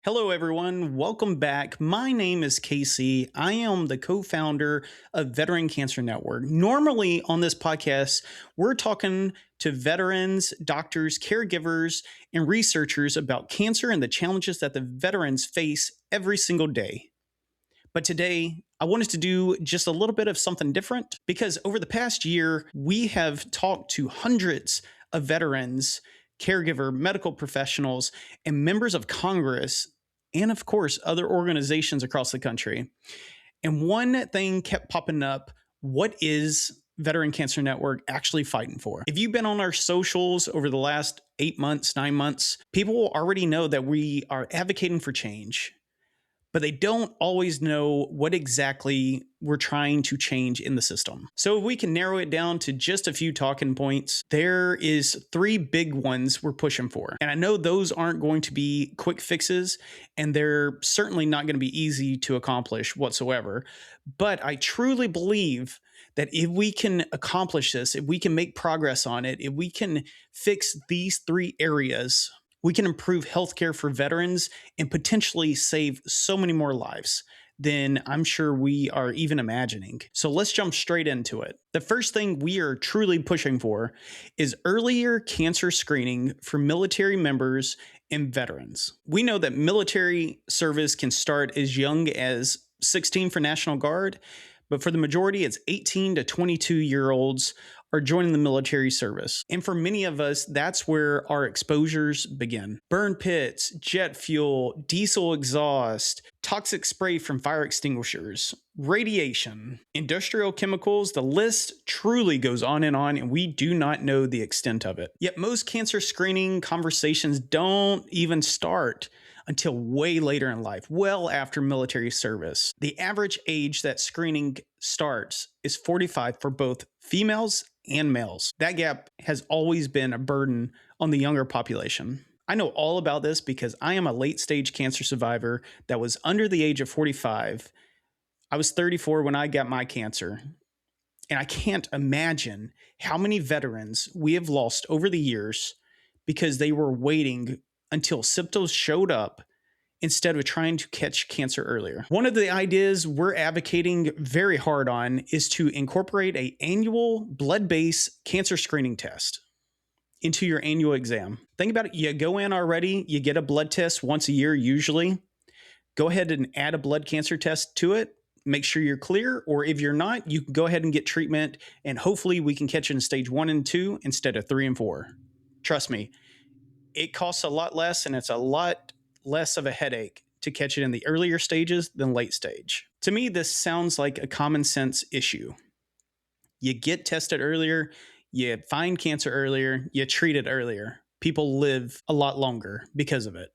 Hello, everyone. Welcome back. My name is Casey. I am the co founder of Veteran Cancer Network. Normally, on this podcast, we're talking to veterans, doctors, caregivers, and researchers about cancer and the challenges that the veterans face every single day. But today, I wanted to do just a little bit of something different because over the past year, we have talked to hundreds of veterans, caregiver, medical professionals, and members of Congress, and of course, other organizations across the country. And one thing kept popping up: what is Veteran Cancer Network actually fighting for? If you've been on our socials over the last 8 months, 9 months, people will already know that we are advocating for change, but they don't always know what exactly we're trying to change in the system. So if we can narrow it down to just a few talking points, there is three big ones we're pushing for. And I know those aren't going to be quick fixes, and they're certainly not going to be easy to accomplish whatsoever. But I truly believe that if we can accomplish this, if we can make progress on it, if we can fix these three areas, we can improve healthcare for veterans and potentially save so many more lives than I'm sure we are even imagining. So let's jump straight into it. The first thing we are truly pushing for is earlier cancer screening for military members and veterans. We know that military service can start as young as 16 for National Guard, but for the majority, it's 18 to 22-year-olds are joining the military service. And for many of us, that's where our exposures begin. Burn pits, jet fuel, diesel exhaust, toxic spray from fire extinguishers, radiation, industrial chemicals, the list truly goes on, and we do not know the extent of it. Yet most cancer screening conversations don't even start until way later in life, well after military service. The average age that screening starts is 45 for both females and males. That gap has always been a burden on the younger population. I know all about this because I am a late-stage cancer survivor that was under the age of 45. I was 34 when I got my cancer. And I can't imagine how many veterans we have lost over the years because they were waiting until symptoms showed up instead of trying to catch cancer earlier. One of the ideas we're advocating very hard on is to incorporate an annual blood-based cancer screening test into your annual exam. Think about it. You go in already, you get a blood test once a year usually. Go ahead and add a blood cancer test to it. Make sure you're clear, or if you're not, you can go ahead and get treatment, and hopefully we can catch it in stage 1 and 2 instead of 3 and 4. Trust me, it costs a lot less, and it's a lot less of a headache to catch it in the earlier stages than late stage. To me, this sounds like a common sense issue. You get tested earlier, you find cancer earlier, you treat it earlier. People live a lot longer because of it.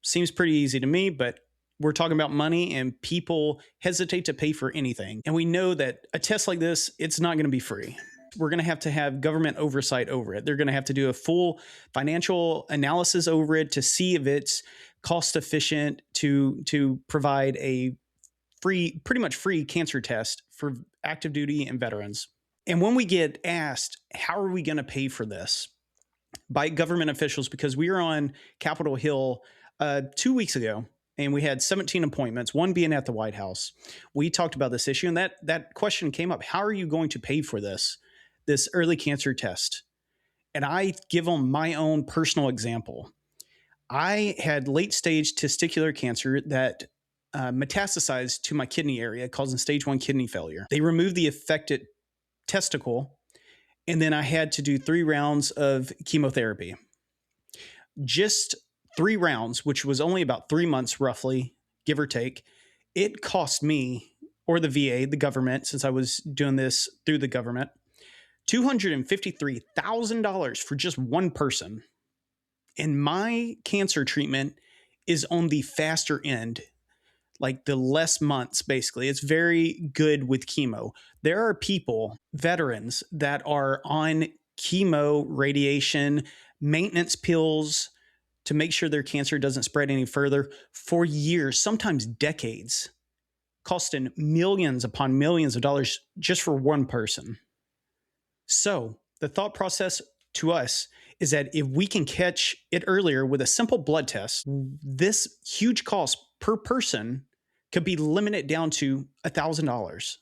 Seems pretty easy to me, but we're talking about money, and people hesitate to pay for anything. And we know that a test like this, it's not going to be free. We're going to have government oversight over it. They're going to have to do a full financial analysis over it to see if it's cost efficient to provide a pretty much free cancer test for active duty and veterans. And when we get asked, how are we going to pay for this? By government officials, because we were on Capitol Hill 2 weeks ago, and we had 17 appointments, one being at the White House. We talked about this issue, and that question came up. How are you going to pay for this early cancer test? And I give them my own personal example. I had late-stage testicular cancer that metastasized to my kidney area, causing stage 1 kidney failure. They removed the affected testicle, and then I had to do 3 rounds of chemotherapy. Just 3 rounds, which was only about 3 months roughly, give or take. It cost me, or the VA, the government, since I was doing this through the government, $253,000 for just one person. And my cancer treatment is on the faster end, like the less months, basically. It's very good with chemo. There are people, veterans, that are on chemo, radiation, maintenance pills to make sure their cancer doesn't spread any further for years, sometimes decades, costing millions upon millions of dollars just for one person. So the thought process to us is that if we can catch it earlier with a simple blood test, this huge cost per person could be limited down to $1,000.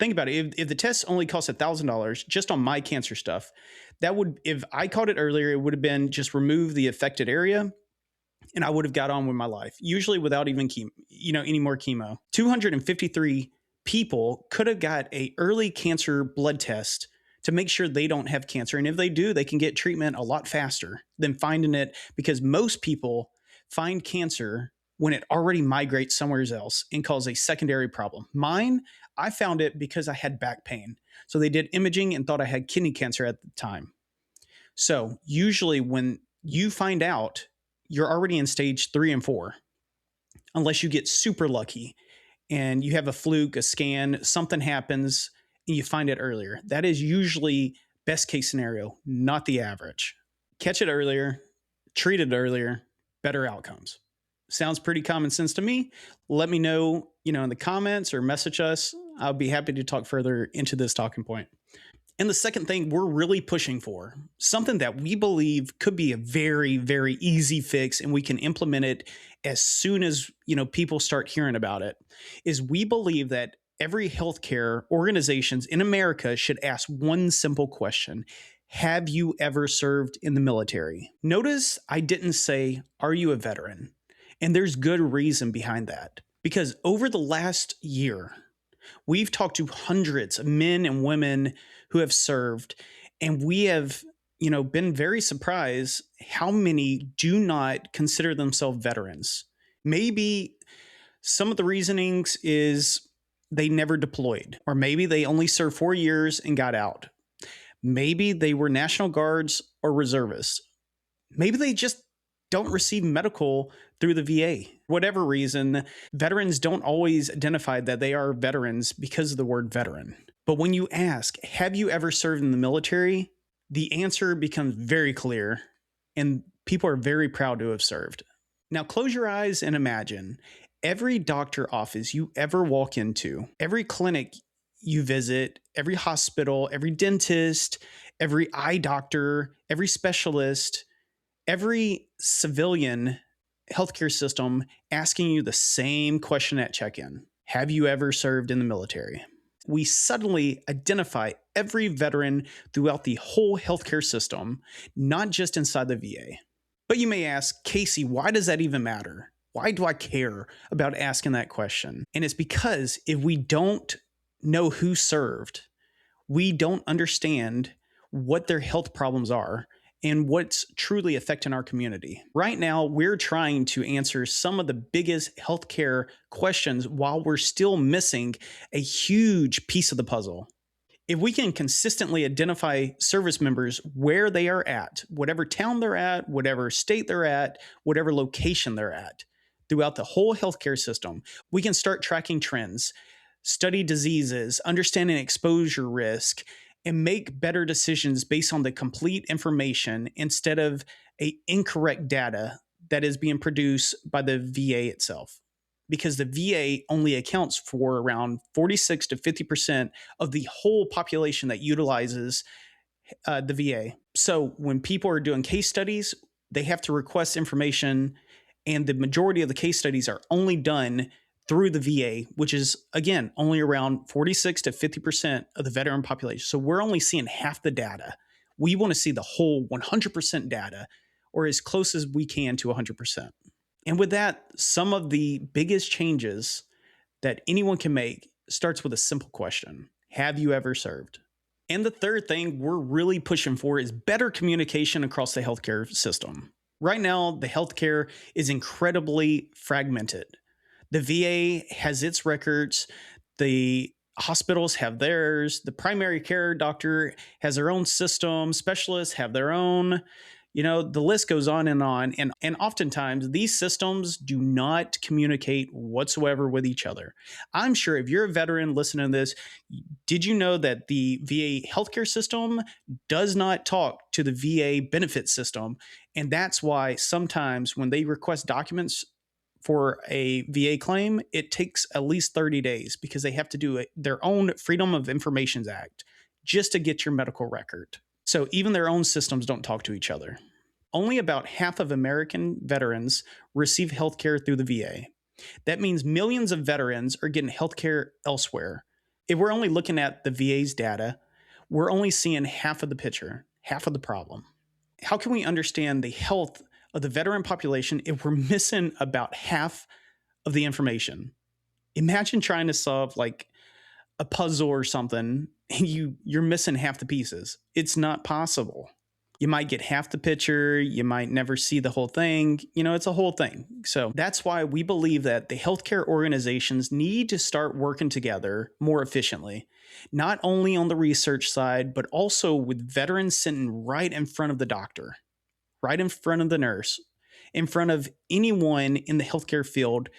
Think about it. If the test only costs $1,000 just on my cancer stuff, that would, if I caught it earlier, it would have been just remove the affected area and I would have got on with my life, usually without even any more chemo. 253 people could have got a early cancer blood test to make sure they don't have cancer. And if they do, they can get treatment a lot faster than finding it, because most people find cancer when it already migrates somewhere else and causes a secondary problem. Mine, I found it because I had back pain. So they did imaging and thought I had kidney cancer at the time. So usually when you find out, you're already in stage 3 and 4, unless you get super lucky and you have a fluke, a scan, something happens, and you find it earlier. That is usually best case scenario, not the average. Catch it earlier, treat it earlier, better outcomes. Sounds pretty common sense to me. Let me know, in the comments or message us. I'll be happy to talk further into this talking point. And the second thing we're really pushing for, something that we believe could be a very, very easy fix, and we can implement it as soon as, people start hearing about it, is we believe that every healthcare organizations in America should ask one simple question. Have you ever served in the military? Notice I didn't say, are you a veteran? And there's good reason behind that. Because over the last year, we've talked to hundreds of men and women who have served, and we have, been very surprised how many do not consider themselves veterans. Maybe some of the reasonings is they never deployed, or maybe they only served 4 years and got out. Maybe they were National Guards or reservists. Maybe they just don't receive medical through the VA. Whatever reason, veterans don't always identify that they are veterans because of the word veteran. But when you ask, have you ever served in the military? The answer becomes very clear, and people are very proud to have served. Now close your eyes and imagine every doctor office you ever walk into, every clinic you visit, every hospital, every dentist, every eye doctor, every specialist, every civilian healthcare system asking you the same question at check-in. Have you ever served in the military? We suddenly identify every veteran throughout the whole healthcare system, not just inside the VA. But you may ask, Casey, why does that even matter? Why do I care about asking that question? And it's because if we don't know who served, we don't understand what their health problems are and what's truly affecting our community. Right now, we're trying to answer some of the biggest healthcare questions while we're still missing a huge piece of the puzzle. If we can consistently identify service members where they are at, whatever town they're at, whatever state they're at, whatever location they're at, throughout the whole healthcare system, we can start tracking trends, study diseases, understanding exposure risk, and make better decisions based on the complete information instead of incorrect data that is being produced by the VA itself. Because the VA only accounts for around 46 to 50% of the whole population that utilizes the VA. So when people are doing case studies, they have to request information, and the majority of the case studies are only done through the VA, which is, again, only around 46 to 50% of the veteran population. So we're only seeing half the data. We want to see the whole 100% data, or as close as we can to 100%. And with that, some of the biggest changes that anyone can make starts with a simple question. Have you ever served? And the third thing we're really pushing for is better communication across the healthcare system. Right now, the healthcare is incredibly fragmented. The VA has its records, the hospitals have theirs, the primary care doctor has their own system, specialists have their own, the list goes on. And oftentimes these systems do not communicate whatsoever with each other. I'm sure if you're a veteran listening to this, did you know that the VA healthcare system does not talk to the VA benefit system? And that's why sometimes when they request documents for a VA claim, it takes at least 30 days because they have to do their own Freedom of Information Act just to get your medical record. So even their own systems don't talk to each other. Only about half of American veterans receive healthcare through the VA. That means millions of veterans are getting healthcare elsewhere. If we're only looking at the VA's data, we're only seeing half of the picture, half of the problem. How can we understand the health of the veteran population if we're missing about half of the information? Imagine trying to solve like a puzzle or something and you're missing half the pieces. It's not possible. You might get half the picture, you might never see the whole thing. It's a whole thing. So that's why we believe that the healthcare organizations need to start working together more efficiently, not only on the research side, but also with veterans sitting right in front of the doctor, right in front of the nurse, in front of anyone in the healthcare field.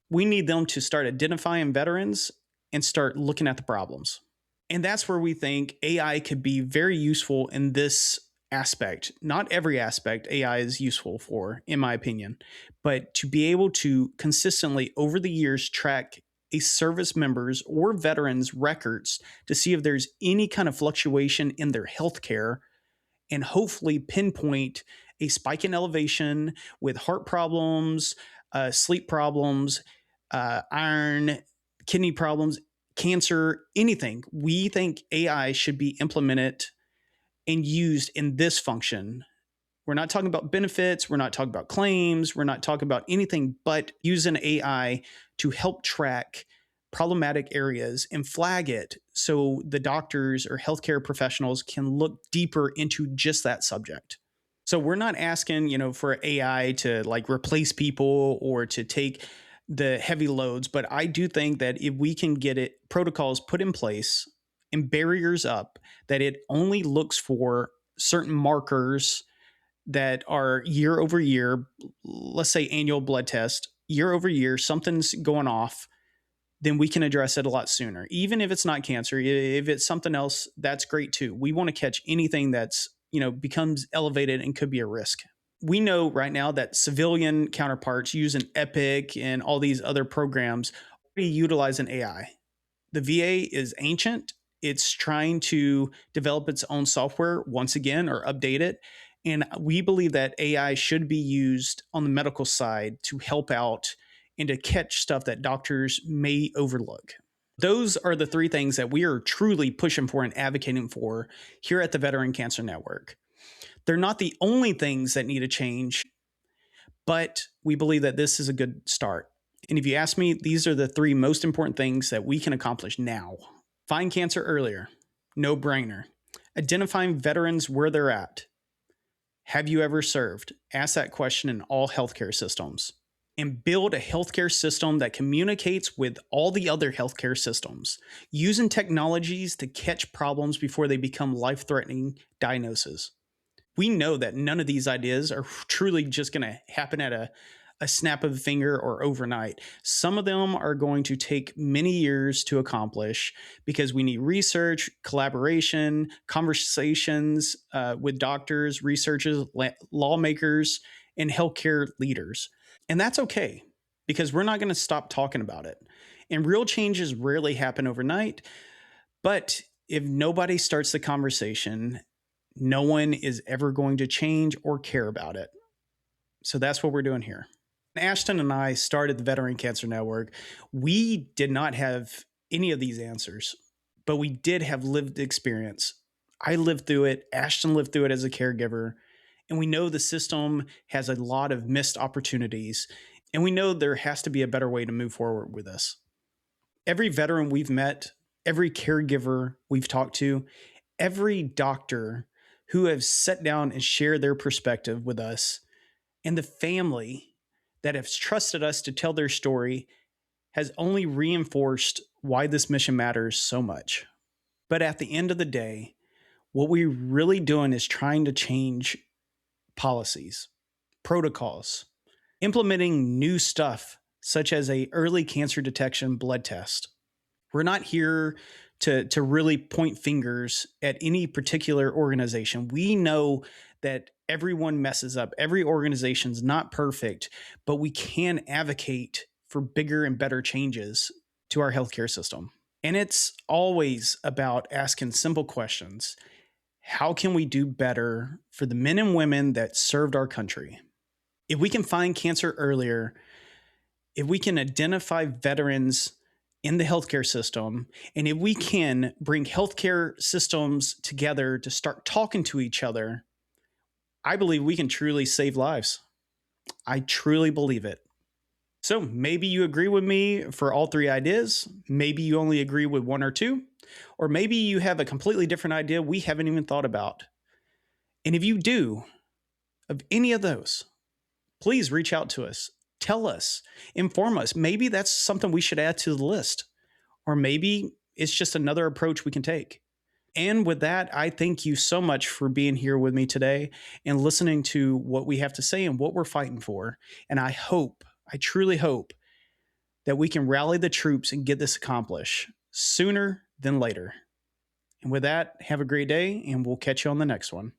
We need them to start identifying veterans and start looking at the problems. And that's where we think AI could be very useful in this aspect. Not every aspect AI is useful for, in my opinion, but to be able to consistently over the years track a service member's or veterans' records to see if there's any kind of fluctuation in their healthcare and hopefully pinpoint a spike in elevation with heart problems, sleep problems, iron, kidney problems, cancer, anything. We think AI should be implemented and used in this function. We're not talking about benefits. We're not talking about claims. We're not talking about anything but using AI to help track problematic areas and flag it so the doctors or healthcare professionals can look deeper into just that subject. So we're not asking, for AI to like replace people or to take the heavy loads, but I do think that if we can get it protocols put in place and barriers up that it only looks for certain markers that are year over year, let's say annual blood test, year over year, something's going off, then we can address it a lot sooner. Even if it's not cancer, if it's something else, that's great too. We want to catch anything that's, becomes elevated and could be a risk. We know right now that civilian counterparts using Epic and all these other programs already utilize an AI. The VA is ancient. It's trying to develop its own software once again or update it. And we believe that AI should be used on the medical side to help out and to catch stuff that doctors may overlook. Those are the three things that we are truly pushing for and advocating for here at the Veteran Cancer Network. They're not the only things that need to change, but we believe that this is a good start. And if you ask me, these are the three most important things that we can accomplish now. Find cancer earlier, no brainer. Identifying veterans where they're at. Have you ever served? Ask that question in all healthcare systems. And build a healthcare system that communicates with all the other healthcare systems, using technologies to catch problems before they become life-threatening diagnoses. We know that none of these ideas are truly just going to happen at a snap of a finger or overnight. Some of them are going to take many years to accomplish because we need research, collaboration, conversations with doctors, researchers, lawmakers, and healthcare leaders. And that's okay because we're not going to stop talking about it. And real changes rarely happen overnight. But if nobody starts the conversation, no one is ever going to change or care about it. So that's what we're doing here. Ashton and I started the Veteran Cancer Network. We did not have any of these answers, but we did have lived experience. I lived through it. Ashton lived through it as a caregiver. And we know the system has a lot of missed opportunities. And we know there has to be a better way to move forward with this. Every veteran we've met, every caregiver we've talked to, every doctor who have sat down and shared their perspective with us, and the family that has trusted us to tell their story has only reinforced why this mission matters so much. But at the end of the day, what we're really doing is trying to change policies, protocols, implementing new stuff such as a early cancer detection blood test. We're not here to really point fingers at any particular organization. We know that everyone messes up. Every organization's not perfect, but we can advocate for bigger and better changes to our healthcare system. And it's always about asking simple questions. How can we do better for the men and women that served our country? If we can find cancer earlier, if we can identify veterans in the healthcare system, and if we can bring healthcare systems together to start talking to each other, I believe we can truly save lives. I truly believe it. So maybe you agree with me for all three ideas. Maybe you only agree with one or two, or maybe you have a completely different idea we haven't even thought about. And if you do, of any of those, please reach out to us. Tell us, inform us. Maybe that's something we should add to the list, or maybe it's just another approach we can take. And with that, I thank you so much for being here with me today and listening to what we have to say and what we're fighting for. And I truly hope that we can rally the troops and get this accomplished sooner than later. And with that, have a great day, and we'll catch you on the next one.